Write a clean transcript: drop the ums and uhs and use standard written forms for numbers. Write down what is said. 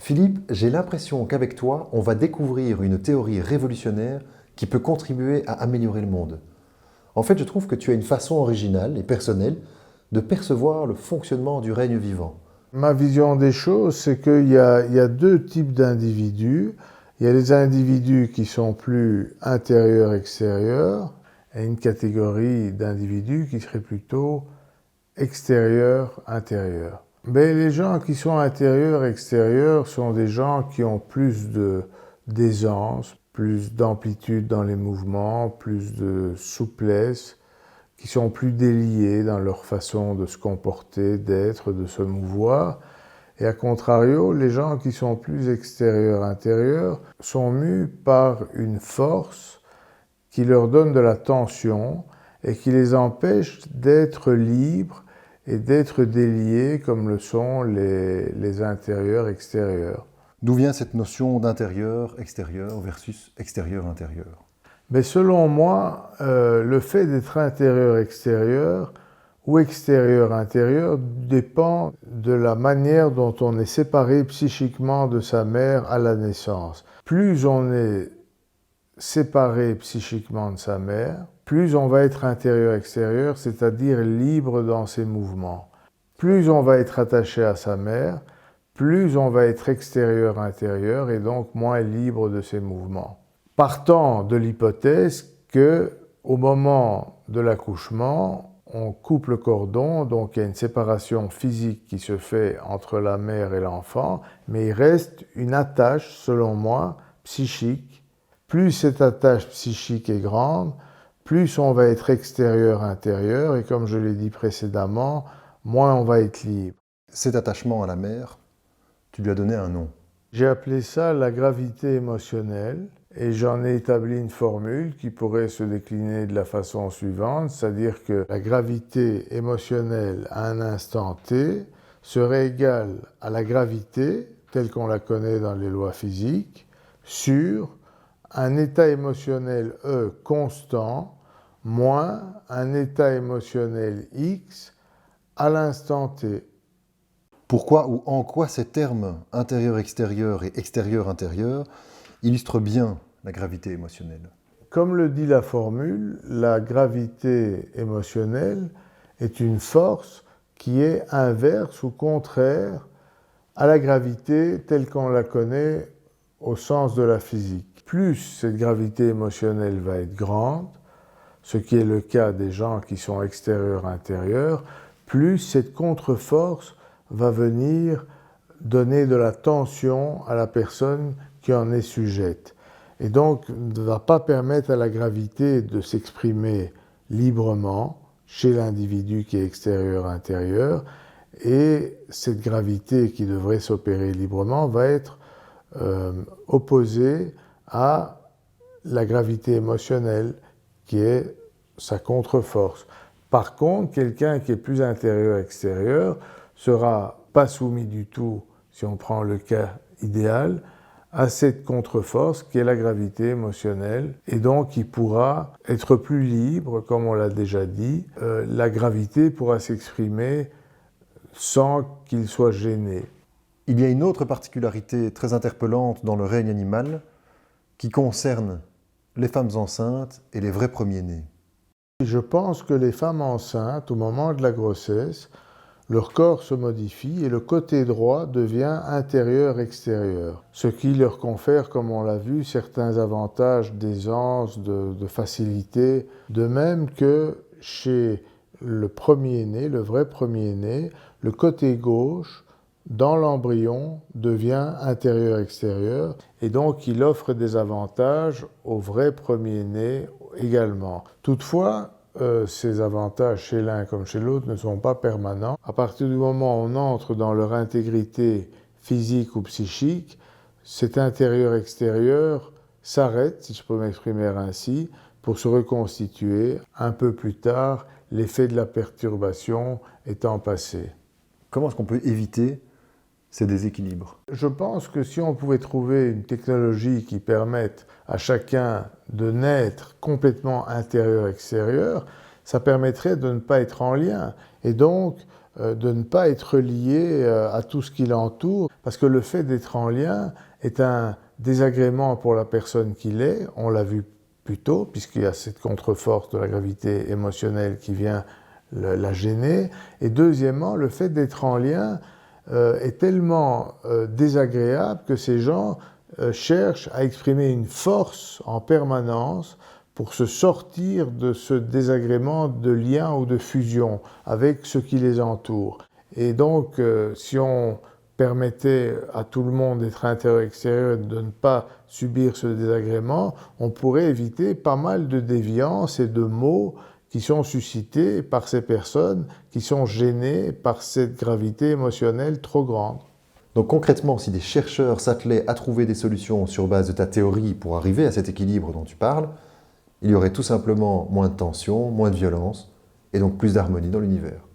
Philippe, j'ai l'impression qu'avec toi, on va découvrir une théorie révolutionnaire qui peut contribuer à améliorer le monde. En fait, je trouve que tu as une façon originale et personnelle de percevoir le fonctionnement du règne vivant. Ma vision des choses, c'est qu'il y a deux types d'individus. Il y a les individus qui sont plus intérieurs-extérieurs et une catégorie d'individus qui serait plutôt extérieur-intérieur. Mais les gens qui sont intérieurs-extérieurs sont des gens qui ont plus d'aisance, plus d'amplitude dans les mouvements, plus de souplesse, qui sont plus déliés dans leur façon de se comporter, d'être, de se mouvoir. Et à contrario, les gens qui sont plus extérieurs-intérieurs sont mus par une force qui leur donne de la tension et qui les empêche d'être libres et d'être déliés comme le sont les intérieurs-extérieurs. D'où vient cette notion d'intérieur-extérieur versus extérieur-intérieur? Mais selon moi, le fait d'être intérieur-extérieur ou extérieur-intérieur dépend de la manière dont on est séparé psychiquement de sa mère à la naissance. Plus on est séparé psychiquement de sa mère, plus on va être intérieur-extérieur, c'est-à-dire libre dans ses mouvements. Plus on va être attaché à sa mère, plus on va être extérieur-intérieur et donc moins libre de ses mouvements. Partant de l'hypothèse que, au moment de l'accouchement, on coupe le cordon, donc il y a une séparation physique qui se fait entre la mère et l'enfant, mais il reste une attache, selon moi, psychique. Plus cette attache psychique est grande, plus on va être extérieur-intérieur, et comme je l'ai dit précédemment, moins on va être libre. Cet attachement à la mère, tu lui as donné un nom. J'ai appelé ça la gravité émotionnelle et j'en ai établi une formule qui pourrait se décliner de la façon suivante, c'est-à-dire que la gravité émotionnelle à un instant T serait égale à la gravité, telle qu'on la connaît dans les lois physiques, sur un état émotionnel E constant moins un état émotionnel X à l'instant T. Pourquoi ou en quoi ces termes intérieur-extérieur et extérieur-intérieur illustrent bien la gravité émotionnelle? Comme le dit la formule, la gravité émotionnelle est une force qui est inverse ou contraire à la gravité telle qu'on la connaît au sens de la physique. Plus cette gravité émotionnelle va être grande, ce qui est le cas des gens qui sont extérieurs-intérieurs, plus cette contre-force va venir donner de la tension à la personne qui en est sujette. Et donc ne va pas permettre à la gravité de s'exprimer librement chez l'individu qui est extérieur-intérieur, et cette gravité qui devrait s'opérer librement va être opposée à la gravité émotionnelle qui est sa contre-force. Par contre, quelqu'un qui est plus intérieur-extérieur sera pas soumis du tout, si on prend le cas idéal, à cette contre-force qui est la gravité émotionnelle, et donc il pourra être plus libre, comme on l'a déjà dit. La gravité pourra s'exprimer sans qu'il soit gêné. Il y a une autre particularité très interpellante dans le règne animal qui concerne les femmes enceintes et les vrais premiers-nés. Je pense que les femmes enceintes, au moment de la grossesse, leur corps se modifie et le côté droit devient intérieur-extérieur, ce qui leur confère, comme on l'a vu, certains avantages d'aisance, de facilité, de même que chez le premier-né, le vrai premier-né, le côté gauche, dans l'embryon, devient intérieur-extérieur et donc il offre des avantages au vrai premier-né également. Toutefois, ces avantages chez l'un comme chez l'autre ne sont pas permanents. À partir du moment où on entre dans leur intégrité physique ou psychique, cet intérieur-extérieur s'arrête, si je peux m'exprimer ainsi, pour se reconstituer un peu plus tard, l'effet de la perturbation étant passé. Comment est-ce qu'on peut éviter ces déséquilibres? Je pense que si on pouvait trouver une technologie qui permette à chacun de naître complètement intérieur-extérieur, ça permettrait de ne pas être en lien et donc de ne pas être lié à tout ce qui l'entoure, parce que le fait d'être en lien est un désagrément pour la personne qu'il est, on l'a vu plus tôt, puisqu'il y a cette contre-force de la gravité émotionnelle qui vient la gêner, et deuxièmement, le fait d'être en lien est tellement désagréable que ces gens cherchent à exprimer une force en permanence pour se sortir de ce désagrément de lien ou de fusion avec ce qui les entoure. Et donc, si on permettait à tout le monde d'être intérieur-extérieur et de ne pas subir ce désagrément, on pourrait éviter pas mal de déviances et de maux qui sont suscités par ces personnes qui sont gênées par cette gravité émotionnelle trop grande. Donc concrètement, si des chercheurs s'attelaient à trouver des solutions sur base de ta théorie pour arriver à cet équilibre dont tu parles, il y aurait tout simplement moins de tension, moins de violence, et donc plus d'harmonie dans l'univers.